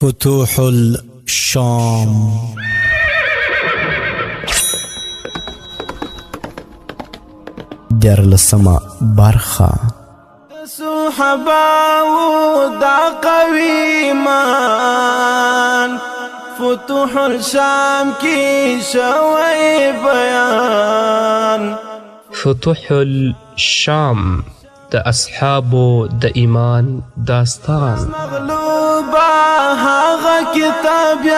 فتوح الشام. دیارلسمه برخه. صحاباو دا قوی ایمان فتوح الشام کی شوی بیان. فتوح الشام د اصحابو د ایمان داستان. مغلوبا هغه کتابیان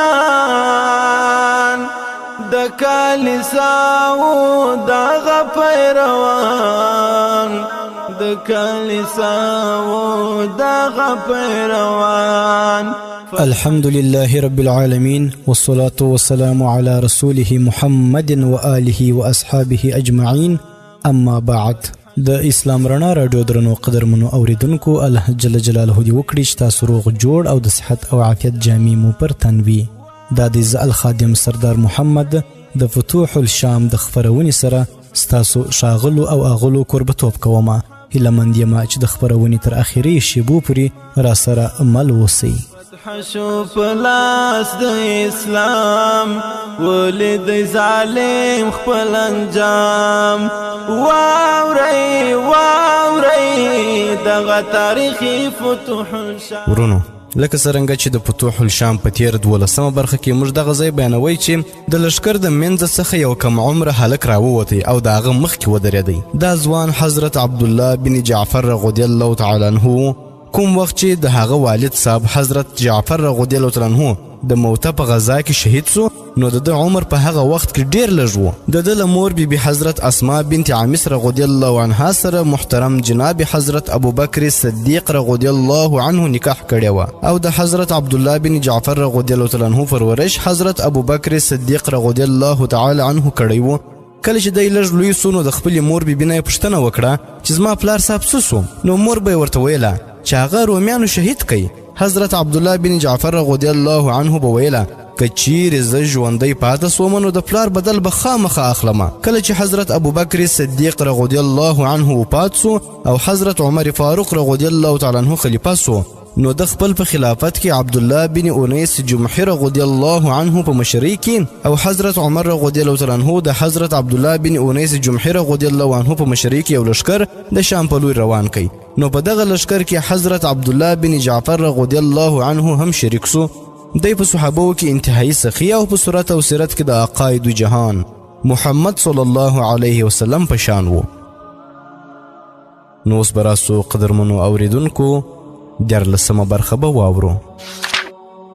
د کلیساو دغه پیروان د کلیساو دغه پیروان. الحمد لله رب العالمين والصلاة والسلام على رسوله محمد وآله وأصحابه أجمعين. اما بعد، د اسلام رڼا راډیو درنو قدرمنو اوریدونکو، الله جل جلاله دې وکړي چې تاسو روغ جوړ او د صحت او عافیت جامې مو پر تن وي. دا د الخادم سردار محمد د فتوح الشام د خپرونې سره ستاسو ښاغلو او اغلو کوربتوب کومه. هیله مند یم چې د خپرونې تر اخري شیبو پورې راسره مل اوسئ. حشو پلاس د اسلام ولید ظالم خپل انجام. واوري واوري دغه تاریخي فتوح الشام. ورونو، لکه څرنګه چې د فتوح الشام په تیر 12مه برخه کې موږ دغه ځای بیانوي چې د لښکر د منځ څخه یو کم عمره هلک راووتی او د هغه مخکې ودرېدی. دا ځوان حضرت عبدالله بن جعفر رضی الله تعالی عنه کوم وخت چې د هغه والد صاحب حضرت جعفر رضی الله تعالی عنه د موته په غزا کې شهید سو، نو د عمر په هغه وخت کې ډیر لږ و. د مور بی حضرت اسماء بنت عميس رضی الله عنها سره محترم جناب حضرت ابو بکر صدیق رضی الله عنه نکاح کړی و او د حضرت عبدالله بن جعفر رضی الله تعالی عنه پرورش حضرت ابو بکر صدیق رضی الله تعالی عنه کړی و. کله چې دی لږ لوی سو، نو د خپل مور بی نه پوښتنه وکړه چې زما پلار صاحب څه سو؟ نو مور به ورته ویله چې هغه رومیانو شهید کړي. حضرت عبدالله بن جعفر رضی الله عنه به ویله که چیرې زه ژوندی پاته سوم نو د پلار بدل به خامخا اخلمه. کله چې حضرت ابو بکر صدیق رضی الله عنه وفات سو او حضرت عمر فاروق رضی الله تعالی عنه خلیفه سو، نو د خپل په خلافت کې عبدالله بن انیس جمحي رضی الله عنه په مشرۍ کې او حضرت عمر رضی الله تعالی عنه د حضرت عبدالله بن انیس جمحي رضی الله عنه په مشرۍ کې یو لښکر د شام په لور روان کړي. نو په دغه لښکر کې حضرت عبدالله بن جعفر رضی الله عنه هم شریک سو. دی په صحابو کې انتهایی سخی او په صورت او سیرت کې د عقاید جهان محمد صلی الله علیه وسلم په شان وو. نو اوس به راسو قدرمنو اوریدونکو دیارلسمه برخه به واورو.